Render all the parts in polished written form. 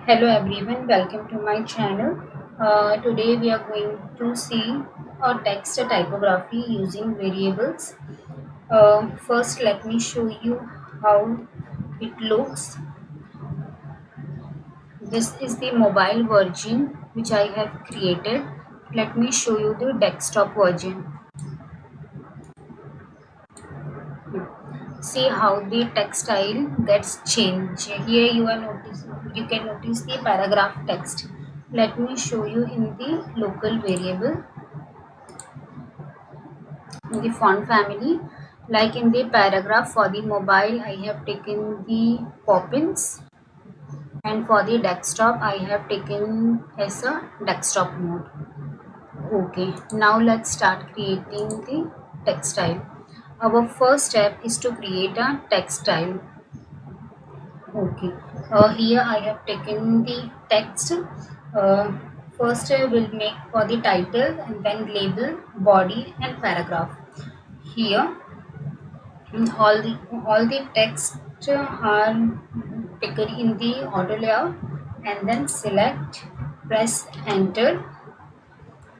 Hello everyone, welcome to my channel. Today we are going to see a text typography using variables. First, let me show you how it looks. This is the mobile version which I have created. Let me show you the desktop version. See how the text style gets changed. Here you can notice the paragraph text. Let me show you in the local variable in the font family. Like in the paragraph for the mobile, I have taken the Poppins, and for the desktop, I have taken as a desktop mode. Okay, now let's start creating the textile. Our first step is to create a textile. Okay, here I have taken the text. First, I will make for the title and then label, body, and paragraph. Here, all the text are taken in the auto layout, and then select, press enter,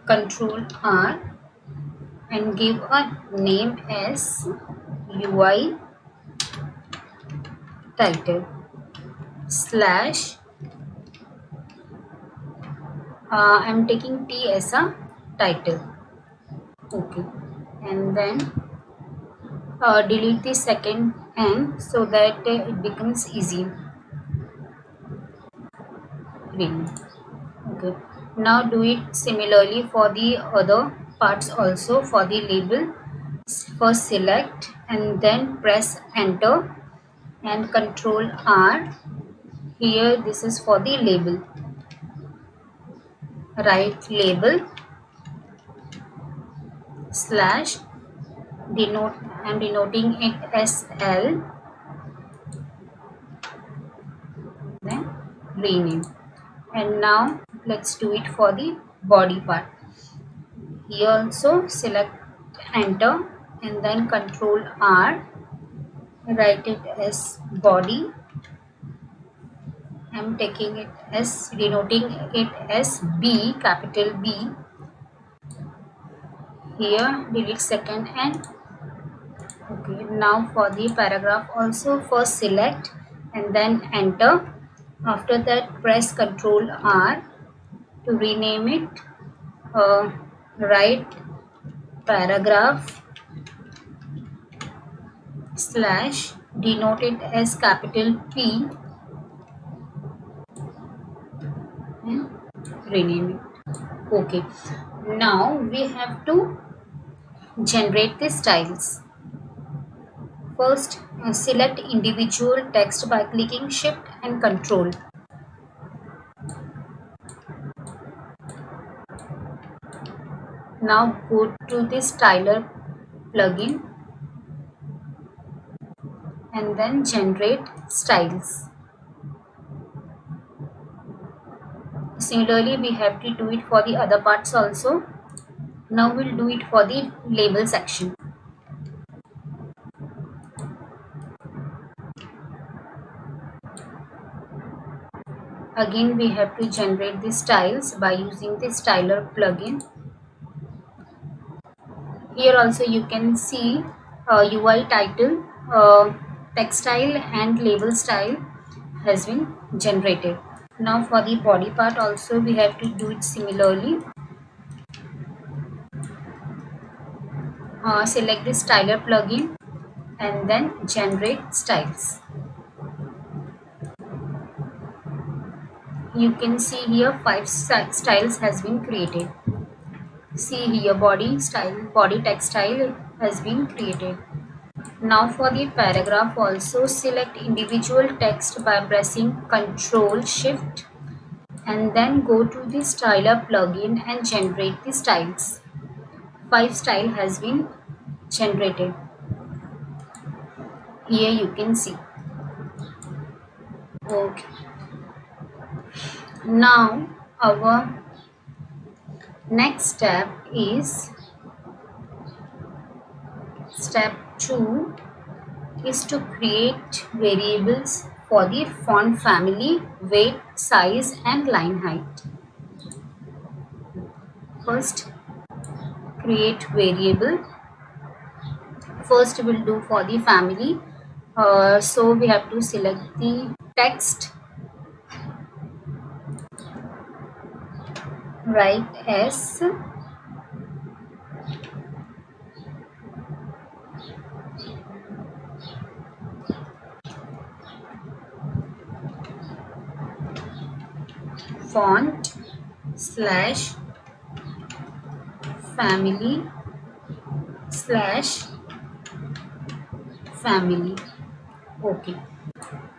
control R, and give a name as UI title slash. I'm taking T as a title. Okay, and then delete the second N so that it becomes easy reading. Okay, now do it similarly for the other parts also. For the label, first select and then press enter and control R. Here this is for the label. Write label slash denote. I am denoting it as L, then rename. And now let's do it for the body part. Here also select enter and then control R. Write it as body. I'm taking it as denoting it as B, capital B. Here delete second N. Okay, now for the paragraph also, first select and then enter. After that press Ctrl R to rename it. Write paragraph slash denote it as capital P and rename it. Okay, now we have to generate the styles. First, select individual text by clicking Shift and Control. Now go to the styler plugin and then generate styles. Similarly, we have to do it for the other parts also. Now we'll do it for the label section. Again, we have to generate the styles by using the styler plugin. Here also you can see UI title, textile and label style has been generated. Now for the body part also we have to do it similarly. Select the styler plugin and then generate styles. You can see here 5 styles has been created. See here body style, body textile has been created. Now for the paragraph also, select individual text by pressing Ctrl Shift and then go to the styler plugin and generate the styles. 5 style has been generated. Here you can see. Okay. Now our next step is step 2, is to create variables for the font family, weight, size and line height. First, create variable. First we'll do for the family. So we have to select the text, write as font slash family slash family. Okay.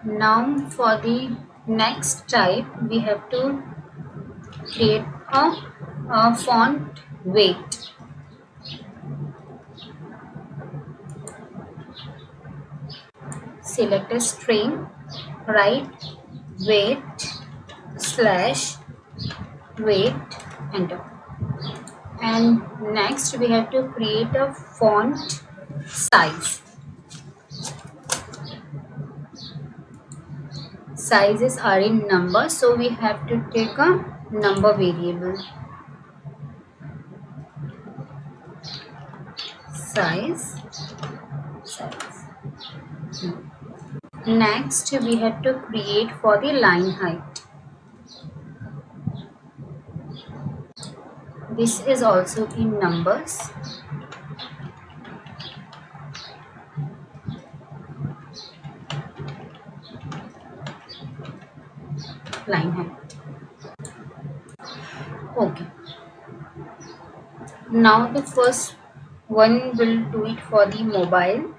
Now for the next type we have to create a font weight. Select a string, write weight slash weight, enter. And next we have to create a font size. Sizes are in number, so we have to take a number variable. Size. Next we have to create for the line height. This is also in numbers. Line height. Okay. Now the first one will do it for the mobile,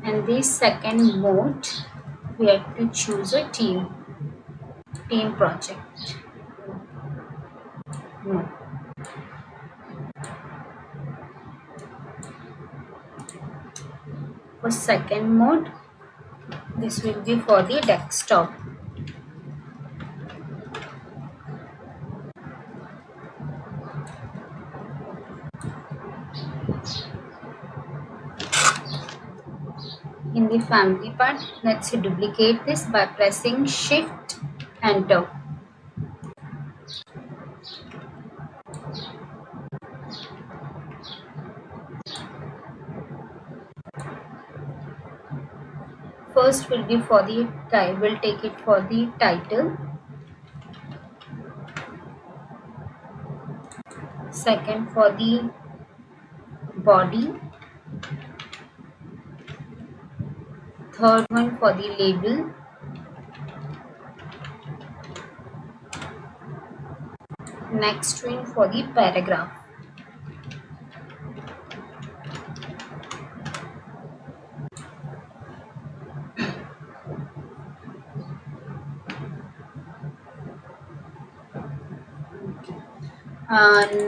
and the second mode we have to choose a team project. No. For second mode, this will be for the desktop. In the family part, let's duplicate this by pressing Shift Enter. First will be for the title. We'll take it for the title. Second for the body. Third one for the label. Next one for the paragraph.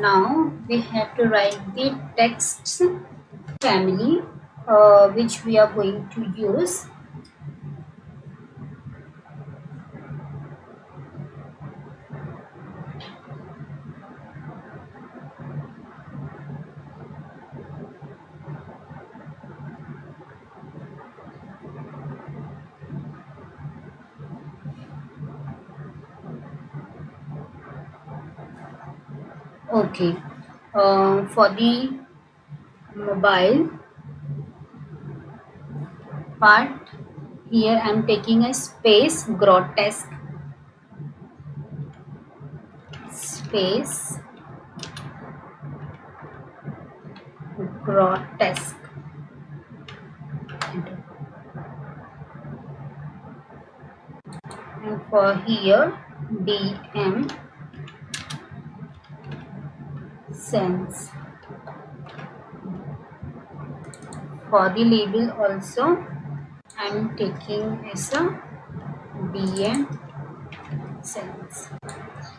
Now we have to write the text family which we are going to use. Okay, for the mobile part, here I am taking a space grotesque, space grotesque. And for here, DM sense. For the label also, I am taking as a DM sense.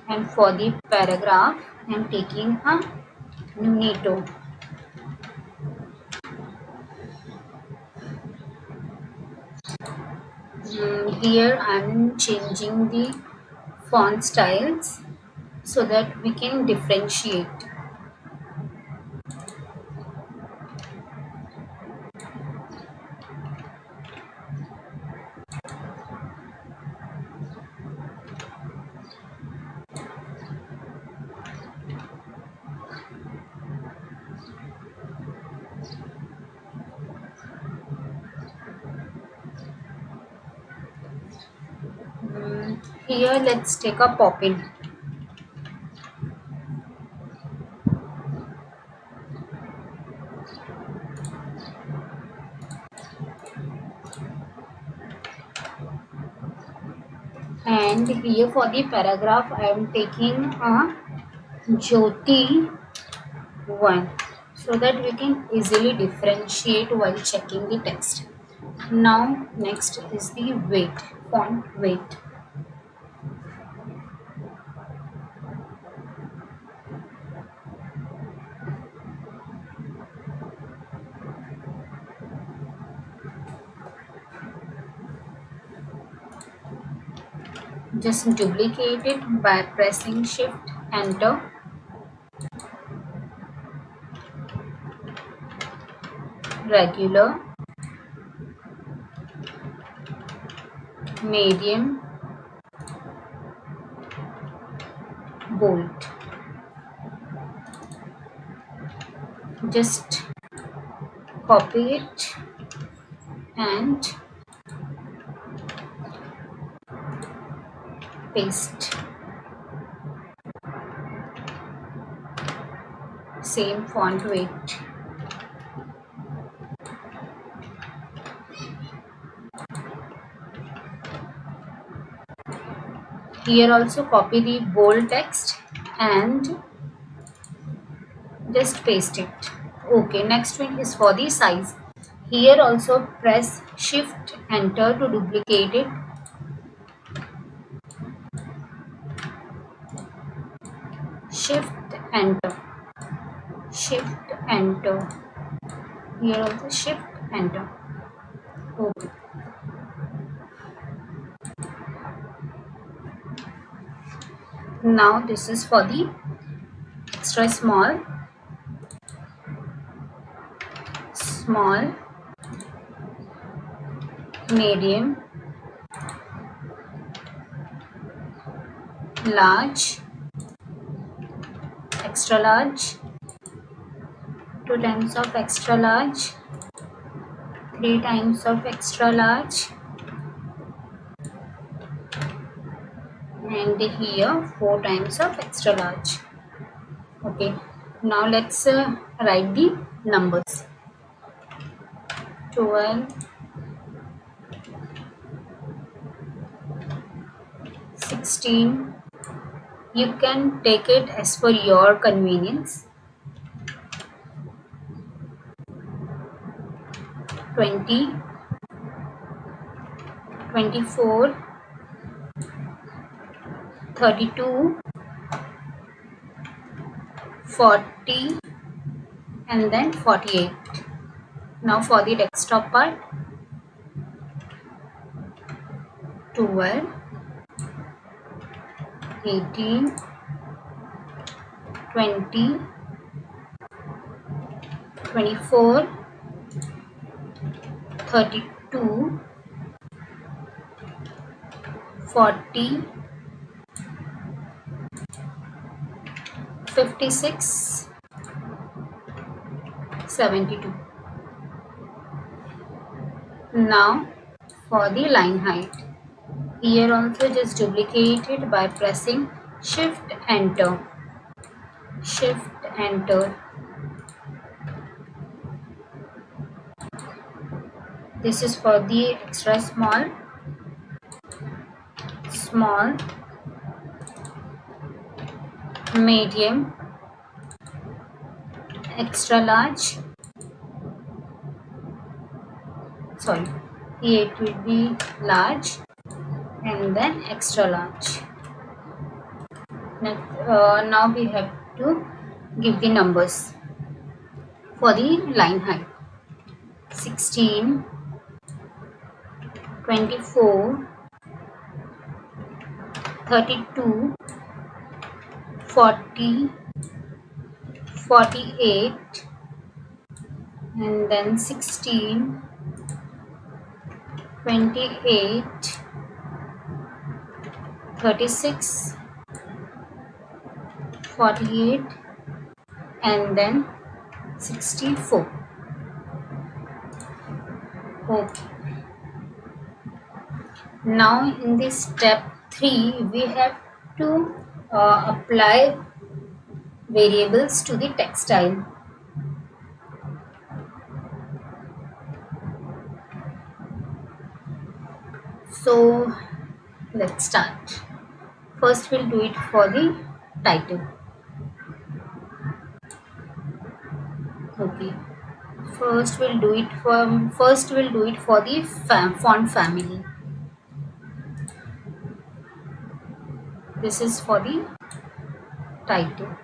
And for the paragraph, I am taking a Nuneato. Here I am changing the font styles so that we can differentiate. Here let's take a poppin. And here for the paragraph I am taking a Jyoti one, so that we can easily differentiate while checking the text. Now next is the weight, font weight. Just duplicate it by pressing Shift Enter. Regular, medium, bold. Just copy it and paste. Same font weight. Here also copy the bold text and just paste it. Okay, next one is for the size. Here also press Shift Enter to duplicate it. Shift Enter. Shift Enter. Here also Shift Enter. Okay. Now this is for the extra small, small, medium, large, extra large, 2 times of extra large, 3 times of extra large, and here 4 times of extra large. Okay, now let's write the numbers. 12, 16. You can take it as per your convenience. 20, 24, 32, 40, and then 48. Now for the desktop part, 12, 18, 20, 24, 32, 40, 56, 72. Now for the line height. Here also just duplicate it by pressing Shift Enter. Shift Enter. This is for the extra small, small, medium, extra large. Sorry, here it will be large and then extra large. Now we have to give the numbers for the line height. 16, 24, 32, 40, 48, and then 16, 28, 36, 48, and then 64. Okay. Now in this step 3 we have to apply variables to the textile. So let's start. First we'll do it for the title. Okay. First we'll do it for the font family. This is for the title.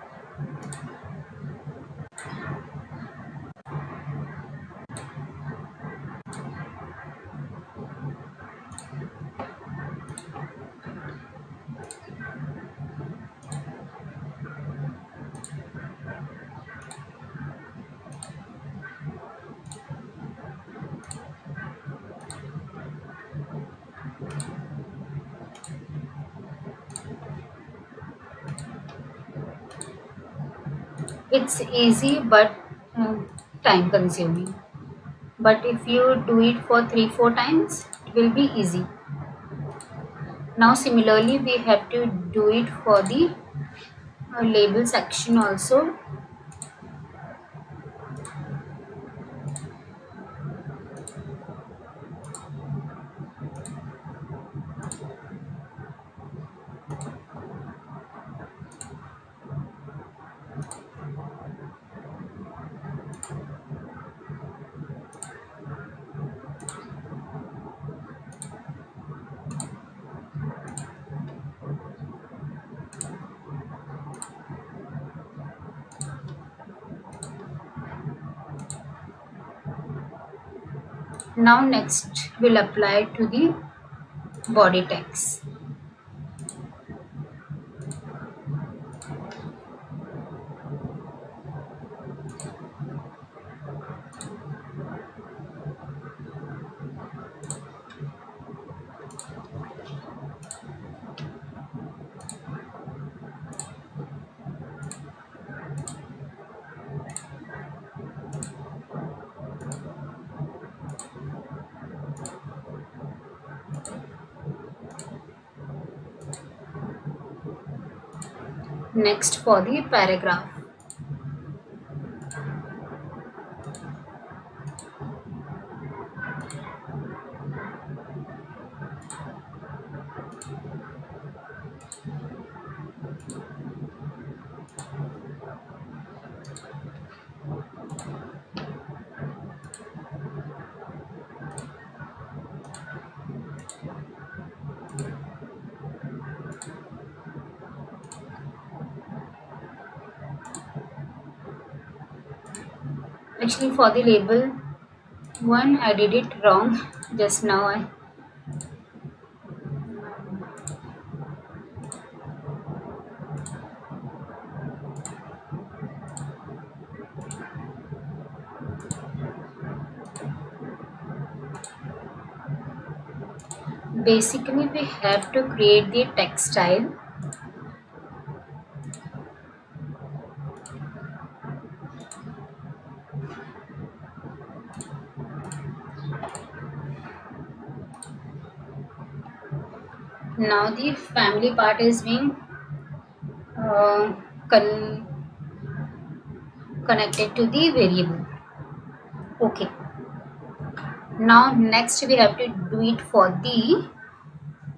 It's easy but time consuming. But if you do it for 3-4 times, it will be easy. Now similarly we have to do it for the label section also. Now next we'll apply to the body text. Next for the paragraph. Actually for the label one I did it wrong just now. I basically we have to create the textile. Now the family part is being uh, con- connected to the variable. Okay. Now next we have to do it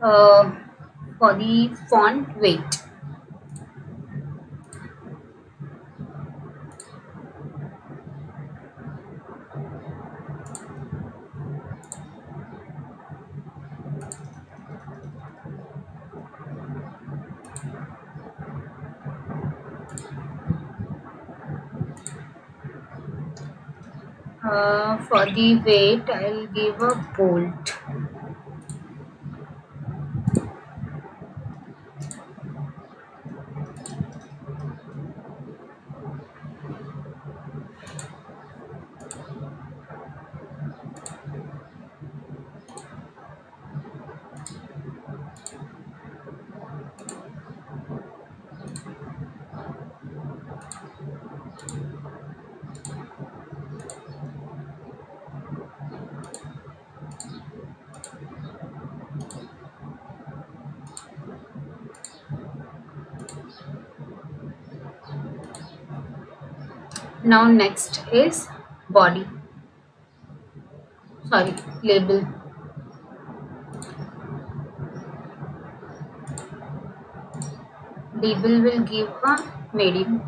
uh, for the font weight. For the weight I'll give a bold. Now next is body, sorry, label. Label will give a medium.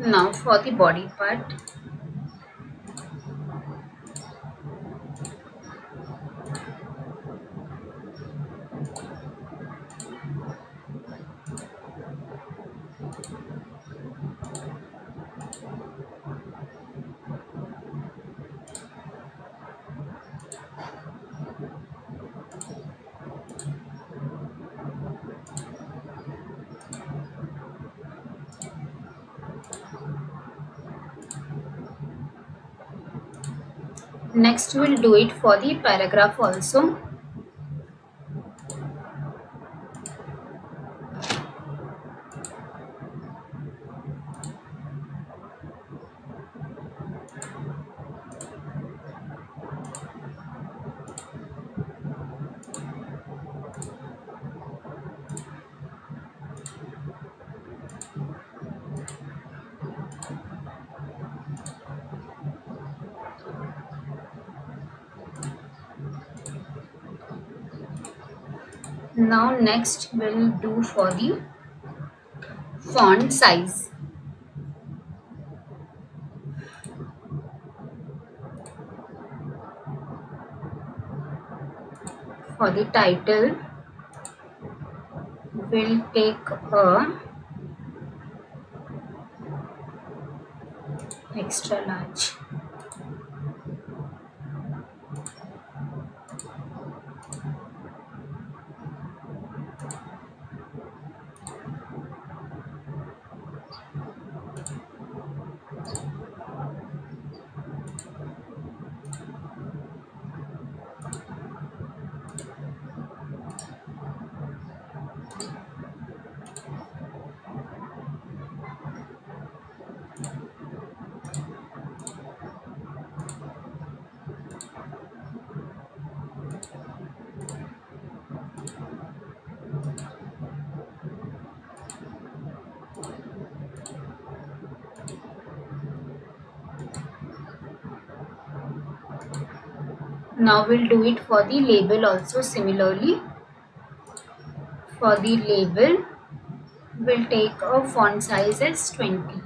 Now for the body part, next we'll do it for the paragraph also. Now next we'll do for the font size. For the title, we'll take a extra large. Now we'll do it for the label also similarly. For the label, we'll take a font size as 20.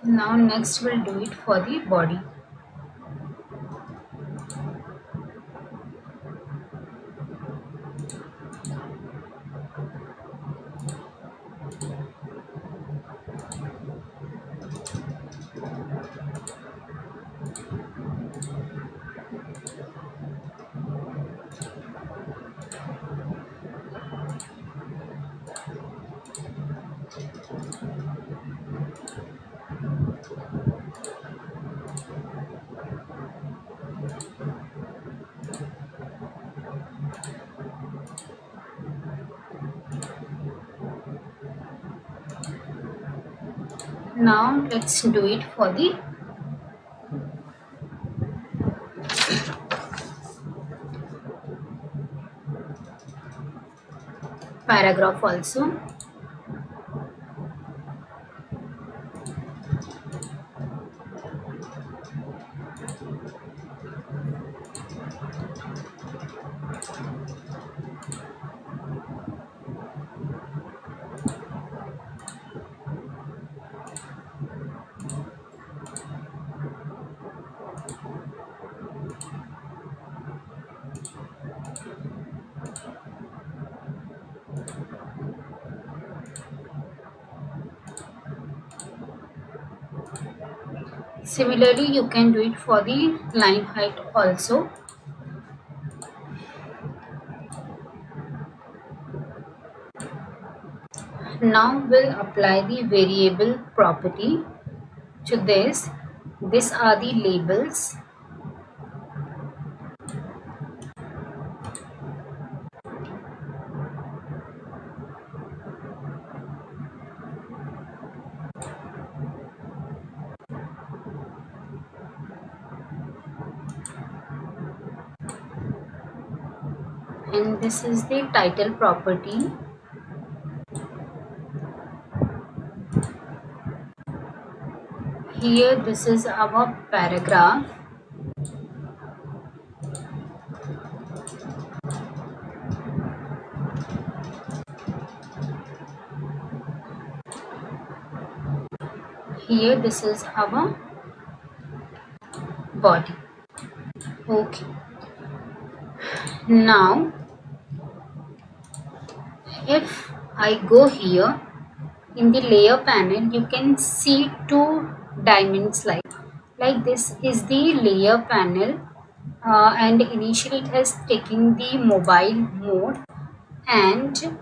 Now next we'll do it for the body. Now let's do it for the paragraph also. Similarly you can do it for the line height also. Now we'll apply the variable property to this. These are the labels. And this is the title property. Here this is our paragraph. Here this is our body. Okay, now if I go here in the layer panel, you can see two diamonds like this is the layer panel, and initially it has taken the mobile mode, and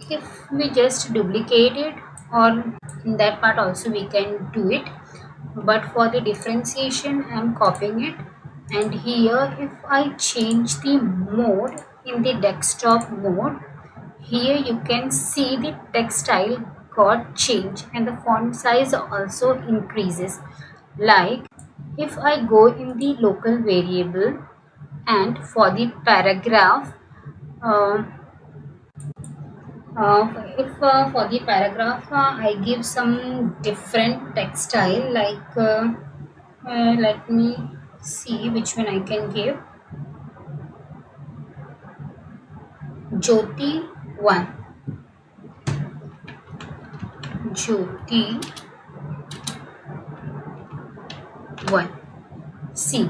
if we just duplicate it, or in that part also we can do it, but for the differentiation I'm copying it. And here if I change the mode in the desktop mode, here you can see the text style got changed and the font size also increases. Like if I go in the local variable, and for the paragraph, uh, if for the paragraph I give some different text style, like let me see which one I can give. Jyoti 1. Jyoti 1. See,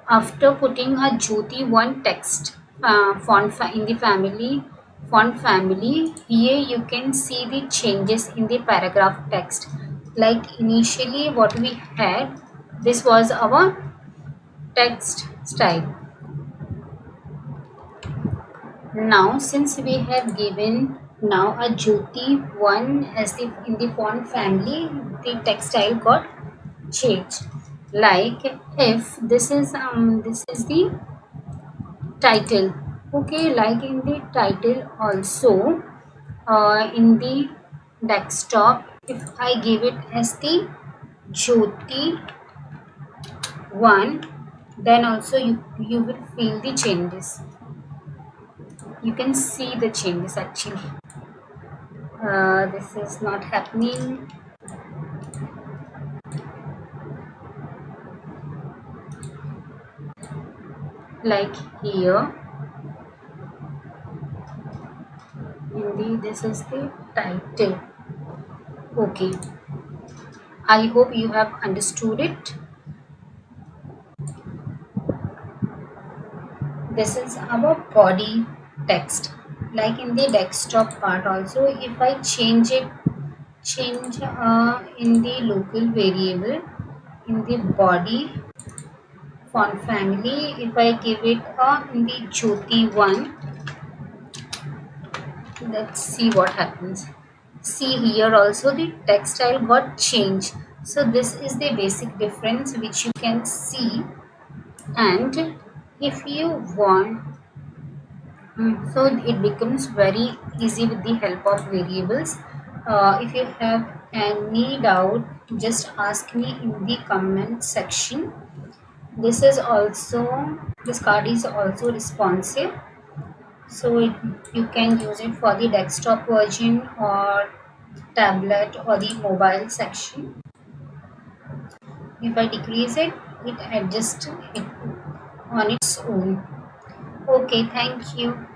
after putting a Jyoti 1 text in the font family, here you can see the changes in the paragraph text. Like initially what we had, this was our text style. Now since we have given now a Jyoti 1 as the in the font family, the text style got changed. Like if this is the title. Okay, like in the title also, in the desktop, if I give it as the Jyoti 1, then also you will feel the changes. You can see the changes actually. This is not happening. Like here, this is the title. Okay, I hope you have understood it. This is our body text. Like in the desktop part also, if I change in the local variable in the body font family, if I give it in the Jyoti 1, let's see what happens. See, here also the text style got changed. So this is the basic difference which you can see. And if you want, so it becomes very easy with the help of variables. If you have any doubt, just ask me in the comment section. This card is also responsive, so you can use it for the desktop version or tablet or the mobile section. If I decrease it, it adjusts it on its own. Okay, thank you.